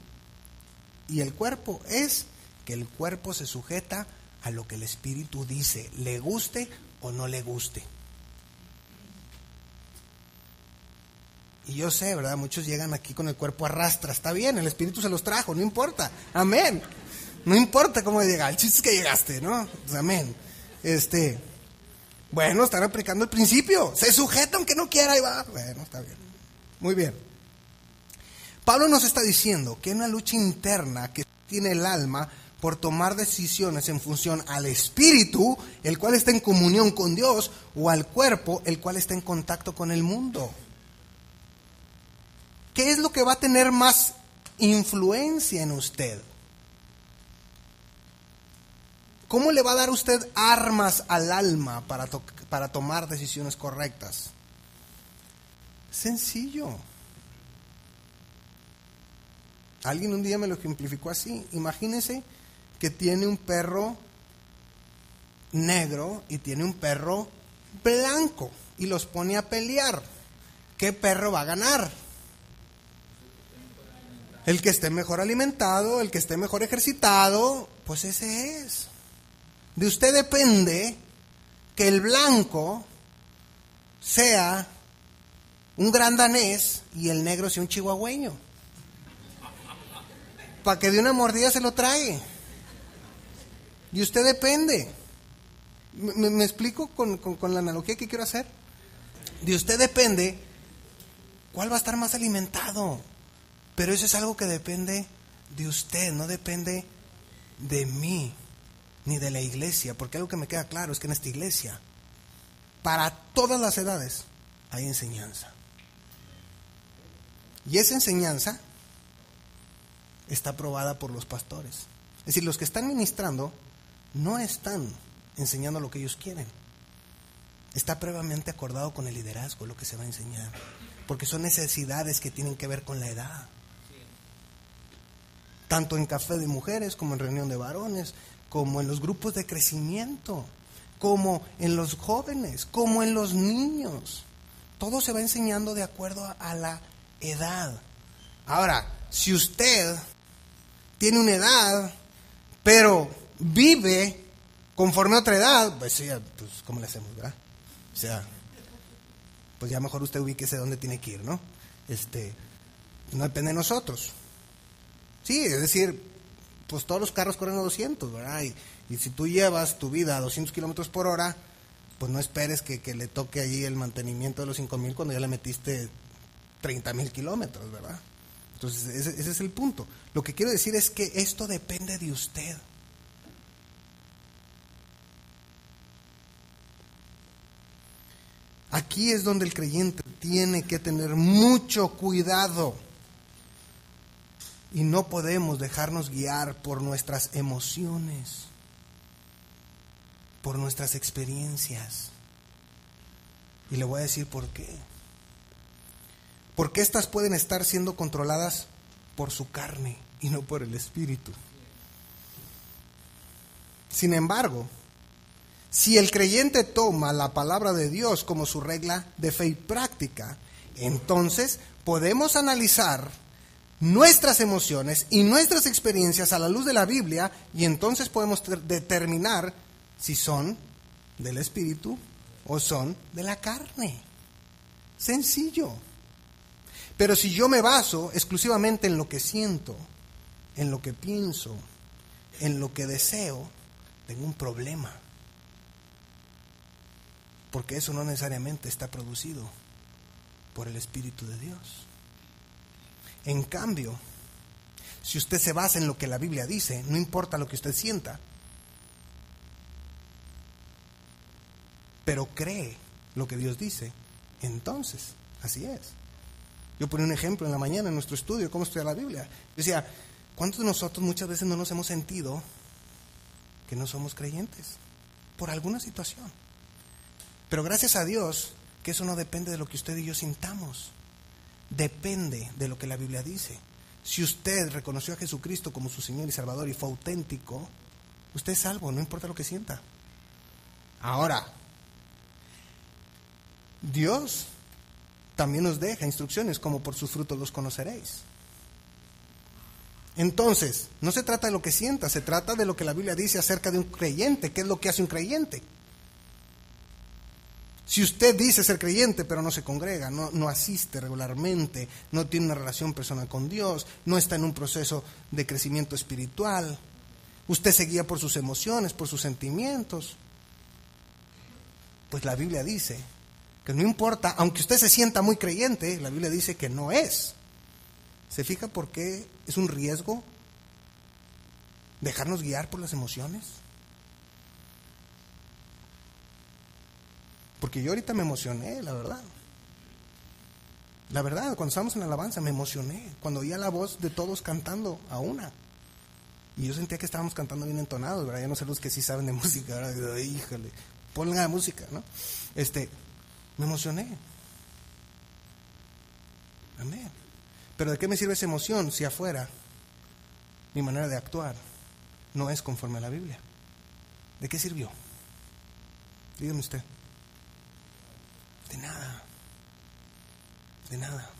y el cuerpo es que el cuerpo se sujeta a lo que el Espíritu dice, le guste o no le guste. Y yo sé, ¿verdad? Muchos llegan aquí con el cuerpo a rastra. Está bien, el Espíritu se los trajo, no importa. Amén. No importa cómo llega, el chiste es que llegaste, ¿no? Pues, amén. Bueno, están aplicando el principio. Se sujeta aunque no quiera y va. Bueno, está bien. Muy bien. Pablo nos está diciendo que hay una lucha interna que tiene el alma por tomar decisiones en función al espíritu, el cual está en comunión con Dios, o al cuerpo, el cual está en contacto con el mundo. ¿Qué es lo que va a tener más influencia en usted? ¿Cómo le va a dar usted armas al alma para tomar decisiones correctas? Sencillo. Alguien un día me lo ejemplificó así. Imagínese que tiene un perro negro y tiene un perro blanco y los pone a pelear. ¿Qué perro va a ganar? El que esté mejor alimentado, el que esté mejor ejercitado, pues ese es. De usted depende que el blanco sea un gran danés y el negro sea un chihuahueño. Para que de una mordida se lo trague. Y usted depende. ¿Me explico con la analogía que quiero hacer? De usted depende cuál va a estar más alimentado. Pero eso es algo que depende de usted, no depende de mí, ni de la iglesia. Porque algo que me queda claro es que en esta iglesia, para todas las edades, hay enseñanza. Y esa enseñanza está aprobada por los pastores. Es decir, los que están ministrando no están enseñando lo que ellos quieren. Está previamente acordado con el liderazgo lo que se va a enseñar. Porque son necesidades que tienen que ver con la edad. Tanto en café de mujeres, como en reunión de varones, como en los grupos de crecimiento, como en los jóvenes, como en los niños. Todo se va enseñando de acuerdo a la edad. Ahora, si usted tiene una edad, pero vive conforme a otra edad, pues sí, pues ¿cómo le hacemos, verdad? O sea, pues ya mejor usted ubíquese dónde tiene que ir, ¿no? No depende de nosotros. Sí, es decir, pues todos los carros corren a 200, ¿verdad? Y si tú llevas tu vida a 200 kilómetros por hora, pues no esperes que le toque allí el mantenimiento de los 5,000 cuando ya le metiste 30,000 kilómetros, ¿verdad? Entonces, ese es el punto. Lo que quiero decir es que esto depende de usted. Aquí es donde el creyente tiene que tener mucho cuidado. Y no podemos dejarnos guiar por nuestras emociones, por nuestras experiencias. Y le voy a decir por qué. Porque estas pueden estar siendo controladas por su carne y no por el espíritu. Sin embargo, si el creyente toma la palabra de Dios como su regla de fe y práctica, entonces podemos analizar nuestras emociones y nuestras experiencias a la luz de la Biblia y entonces podemos determinar si son del espíritu o son de la carne. Sencillo. Pero si yo me baso exclusivamente en lo que siento, en lo que pienso, en lo que deseo, tengo un problema. Porque eso no necesariamente está producido por el Espíritu de Dios. En cambio, si usted se basa en lo que la Biblia dice, no importa lo que usted sienta, pero cree lo que Dios dice, entonces, así es. Yo ponía un ejemplo en la mañana en nuestro estudio, cómo estudiar la Biblia. Yo decía, ¿cuántos de nosotros muchas veces no nos hemos sentido que no somos creyentes? Por alguna situación. Pero gracias a Dios que eso no depende de lo que usted y yo sintamos. Depende de lo que la Biblia dice. Si usted reconoció a Jesucristo como su Señor y Salvador y fue auténtico, usted es salvo, no importa lo que sienta. Ahora, Dios también nos deja instrucciones como por sus frutos los conoceréis. Entonces, no se trata de lo que sienta, se trata de lo que la Biblia dice acerca de un creyente. ¿Qué es lo que hace un creyente? Si usted dice ser creyente pero no se congrega, no asiste regularmente, no tiene una relación personal con Dios, no está en un proceso de crecimiento espiritual, usted se guía por sus emociones, por sus sentimientos, pues la Biblia dice que no importa, aunque usted se sienta muy creyente, la Biblia dice que no es. ¿Se fija por qué es un riesgo dejarnos guiar por las emociones? Porque yo ahorita me emocioné, la verdad. La verdad, cuando estábamos en la alabanza me emocioné. Cuando oía la voz de todos cantando a una. Y yo sentía que estábamos cantando bien entonados, ¿verdad? Ya no sé los que sí saben de música, ¿verdad? Híjole, pongan la música, ¿no? Me emocioné. Amén. Pero ¿de qué me sirve esa emoción si afuera mi manera de actuar no es conforme a la Biblia? ¿De qué sirvió? Dígame usted. De nada. De nada.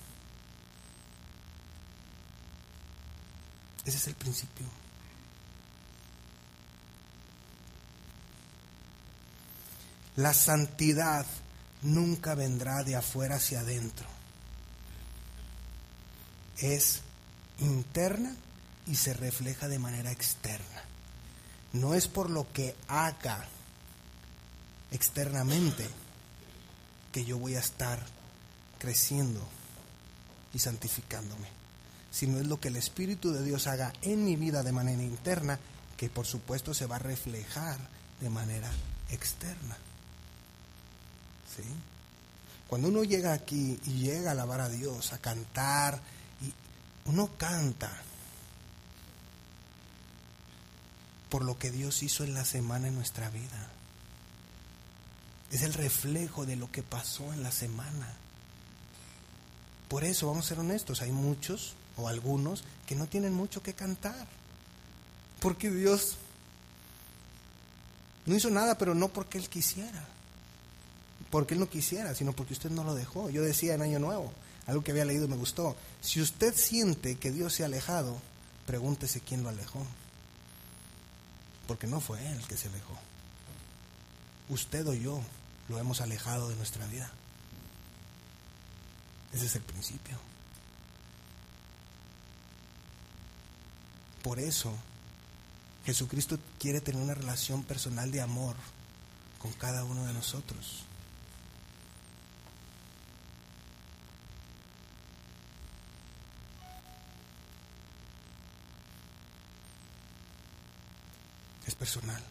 Ese es el principio. La santidad nunca vendrá de afuera hacia adentro. Es interna y se refleja de manera externa. No es por lo que haga externamente que yo voy a estar creciendo y santificándome, sino es lo que el Espíritu de Dios haga en mi vida de manera interna, que por supuesto se va a reflejar de manera externa. ¿Sí? Cuando uno llega aquí y llega a alabar a Dios, a cantar, y uno canta por lo que Dios hizo en la semana en nuestra vida. Es el reflejo de lo que pasó en la semana. Por eso, vamos a ser honestos, hay muchos o algunos que no tienen mucho que cantar. Porque Dios no hizo nada, pero no porque Él quisiera. Porque Él no quisiera, sino porque usted no lo dejó. Yo decía en Año Nuevo, algo que había leído y me gustó. Si usted siente que Dios se ha alejado, pregúntese quién lo alejó. Porque no fue Él el que se alejó. Usted o yo lo hemos alejado de nuestra vida. Ese es el principio. Por eso, Jesucristo quiere tener una relación personal de amor con cada uno de nosotros. Es personal.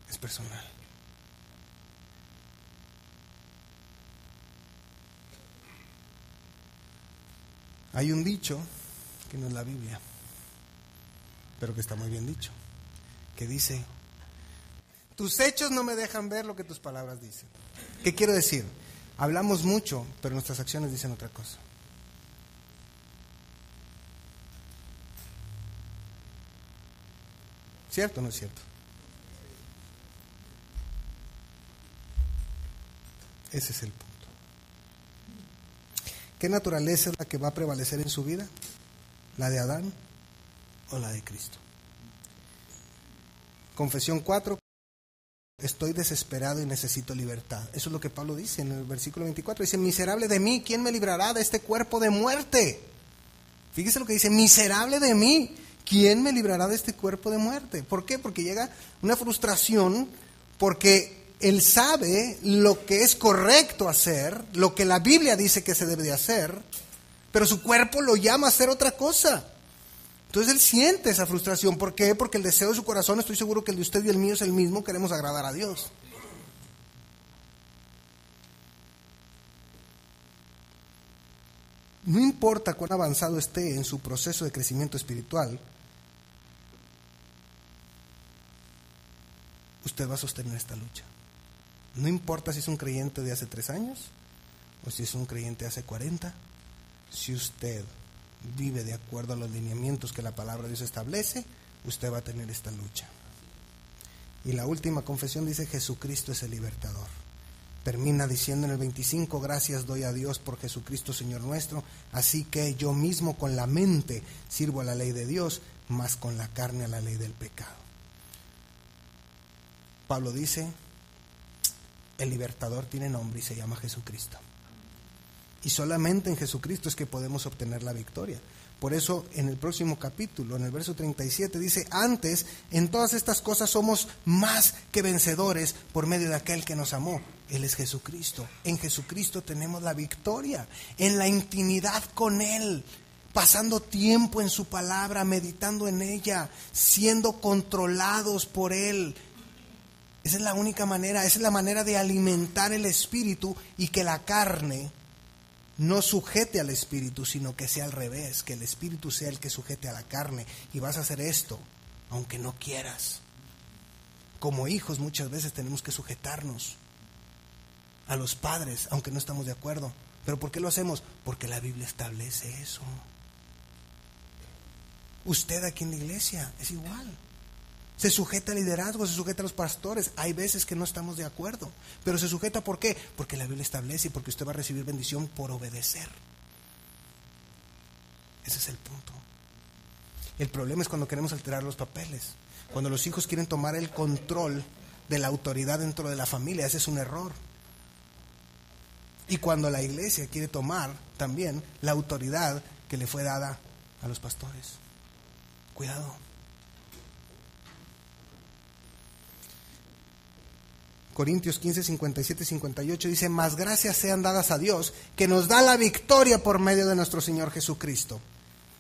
Es personal. Hay un dicho que no es la Biblia, pero que está muy bien dicho, que dice: tus hechos no me dejan ver lo que tus palabras dicen. ¿Qué quiero decir? Hablamos mucho, pero nuestras acciones dicen otra cosa. ¿Cierto o no es cierto? Ese es el punto. ¿Qué naturaleza es la que va a prevalecer en su vida? ¿La de Adán o la de Cristo? Confesión 4. Estoy desesperado y necesito libertad. Eso es lo que Pablo dice en el versículo 24. Dice: miserable de mí, ¿quién me librará de este cuerpo de muerte? Fíjese lo que dice: miserable de mí, ¿quién me librará de este cuerpo de muerte? ¿Por qué? Porque llega una frustración, porque él sabe lo que es correcto hacer, lo que la Biblia dice que se debe de hacer, pero su cuerpo lo llama a hacer otra cosa. Entonces él siente esa frustración. ¿Por qué? Porque el deseo de su corazón, estoy seguro que el de usted y el mío es el mismo: queremos agradar a Dios. No importa cuán avanzado esté en su proceso de crecimiento espiritual, usted va a sostener esta lucha. No importa si es un creyente de hace 3 años o si es un creyente de hace 40, si usted vive de acuerdo a los lineamientos que la palabra de Dios establece, usted va a tener esta lucha. Y la última confesión dice: Jesucristo es el libertador. Termina diciendo en el 25: gracias doy a Dios por Jesucristo Señor nuestro, así que yo mismo con la mente sirvo a la ley de Dios, mas con la carne a la ley del pecado. Pablo dice: el libertador tiene nombre y se llama Jesucristo. Y solamente en Jesucristo es que podemos obtener la victoria. Por eso en el próximo capítulo, en el verso 37, dice: antes, en todas estas cosas somos más que vencedores por medio de aquel que nos amó. Él es Jesucristo. En Jesucristo tenemos la victoria, en la intimidad con Él, pasando tiempo en su palabra, meditando en ella, siendo controlados por Él. Esa es la única manera, esa es la manera de alimentar el espíritu y que la carne no sujete al espíritu, sino que sea al revés, que el espíritu sea el que sujete a la carne. Y vas a hacer esto aunque no quieras. Como hijos muchas veces tenemos que sujetarnos a los padres aunque no estamos de acuerdo. ¿Pero por qué lo hacemos? Porque la Biblia establece eso. Usted aquí en la iglesia es igual. Se sujeta al liderazgo, se sujeta a los pastores. Hay veces que no estamos de acuerdo, pero se sujeta, ¿por qué? Porque la Biblia establece y porque usted va a recibir bendición por obedecer. Ese es el punto. El problema es cuando queremos alterar los papeles, cuando los hijos quieren tomar el control de la autoridad dentro de la familia. Ese es un error. Y cuando la iglesia quiere tomar también la autoridad que le fue dada a los pastores. Cuidado. Corintios 15, 57 y 58 dice: mas gracias sean dadas a Dios, que nos da la victoria por medio de nuestro Señor Jesucristo.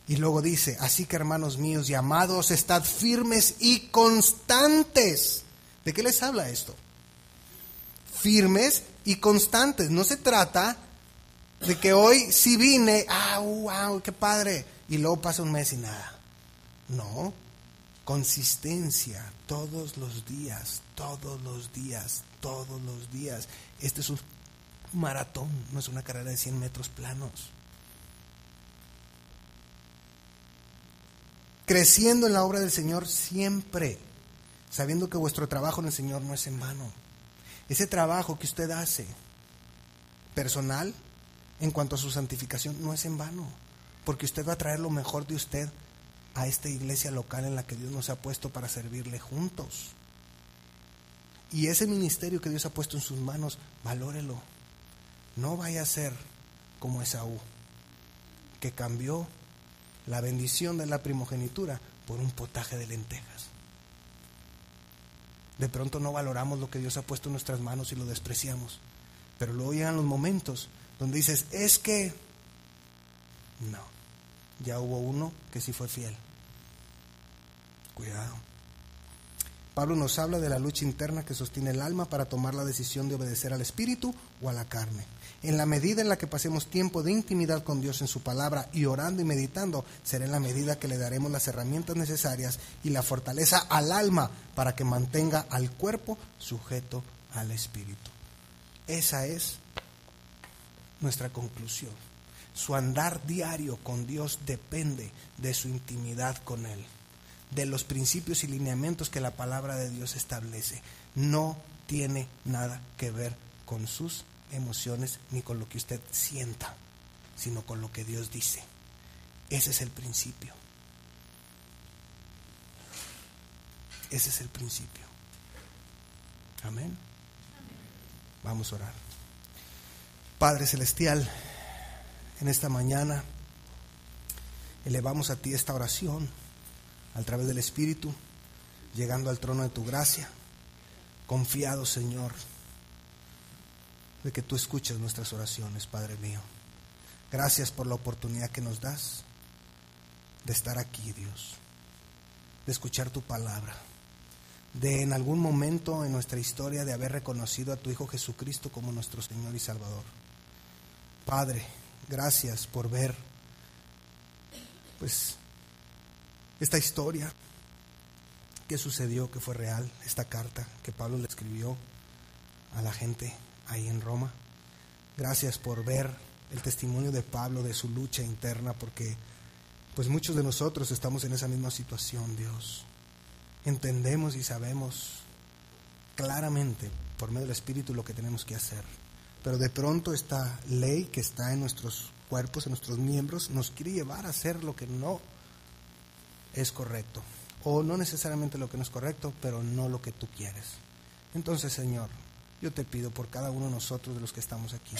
Y luego dice: así que, hermanos míos y amados, estad firmes y constantes. ¿De qué les habla esto? Firmes y constantes. No se trata de que hoy sí vine, wow, qué padre, y luego pasa un mes y nada. No. Consistencia, todos los días, todos los días, todos los días. Este es un maratón, no es una carrera de 100 metros planos. Creciendo en la obra del Señor siempre, sabiendo que vuestro trabajo en el Señor no es en vano. Ese trabajo que usted hace, personal, en cuanto a su santificación, no es en vano, porque usted va a traer lo mejor de usted a esta iglesia local en la que Dios nos ha puesto para servirle juntos. Y ese ministerio que Dios ha puesto en sus manos, valórelo. No vaya a ser como Esaú, que cambió la bendición de la primogenitura por un potaje de lentejas. De pronto no valoramos lo que Dios ha puesto en nuestras manos y lo despreciamos. Pero luego llegan los momentos donde dices: es que no. Ya hubo uno que sí fue fiel. Cuidado. Pablo nos habla de la lucha interna que sostiene el alma para tomar la decisión de obedecer al espíritu o a la carne. En la medida en la que pasemos tiempo de intimidad con Dios en su palabra y orando y meditando, será en la medida que le daremos las herramientas necesarias y la fortaleza al alma para que mantenga al cuerpo sujeto al espíritu. Esa es nuestra conclusión. Su andar diario con Dios depende de su intimidad con Él, de los principios y lineamientos que la palabra de Dios establece. No tiene nada que ver con sus emociones ni con lo que usted sienta, sino con lo que Dios dice. Ese es el principio. Ese es el principio. Amén. Vamos a orar. Padre Celestial, en esta mañana elevamos a ti esta oración a través del Espíritu, llegando al trono de tu gracia, confiado, Señor, de que tú escuches nuestras oraciones, Padre mío. Gracias por la oportunidad que nos das de estar aquí, Dios, de escuchar tu palabra, de en algún momento en nuestra historia de haber reconocido a tu Hijo Jesucristo como nuestro Señor y Salvador. Padre, Gracias por ver, pues, esta historia que sucedió, que fue real, esta carta que Pablo le escribió a la gente ahí en Roma. Gracias por ver el testimonio de Pablo, de su lucha interna, porque pues muchos de nosotros estamos en esa misma situación, Dios. Entendemos y sabemos claramente por medio del Espíritu lo que tenemos que hacer, pero de pronto esta ley que está en nuestros cuerpos, en nuestros miembros, nos quiere llevar a hacer lo que no es correcto, o no necesariamente lo que no es correcto, pero no lo que tú quieres. Entonces, Señor, yo te pido por cada uno de nosotros, de los que estamos aquí,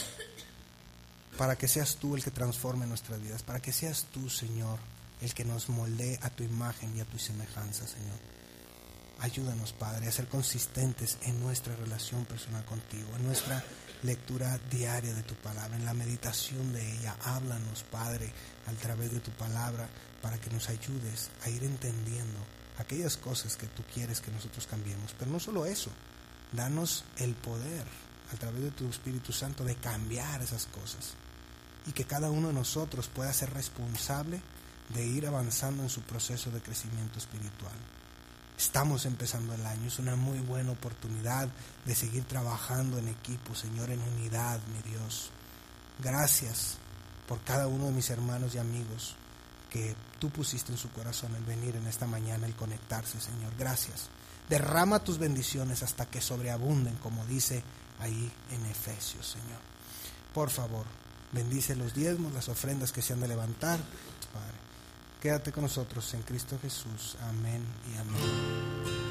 para que seas tú el que transforme nuestras vidas, para que seas tú, Señor, el que nos moldee a tu imagen y a tu semejanza, Señor. Ayúdanos, Padre, a ser consistentes en nuestra relación personal contigo, en nuestra lectura diaria de tu palabra, en la meditación de ella. Háblanos, Padre, a través de tu palabra, para que nos ayudes a ir entendiendo aquellas cosas que tú quieres que nosotros cambiemos. Pero no solo eso, danos el poder, a través de tu Espíritu Santo, de cambiar esas cosas, y que cada uno de nosotros pueda ser responsable de ir avanzando en su proceso de crecimiento espiritual. Estamos empezando el año, es una muy buena oportunidad de seguir trabajando en equipo, Señor, en unidad, mi Dios. Gracias por cada uno de mis hermanos y amigos que tú pusiste en su corazón el venir en esta mañana, el conectarse, Señor. Gracias. Derrama tus bendiciones hasta que sobreabunden, como dice ahí en Efesios, Señor. Por favor, bendice los diezmos, las ofrendas que se han de levantar, Padre. Quédate con nosotros en Cristo Jesús. Amén y amén.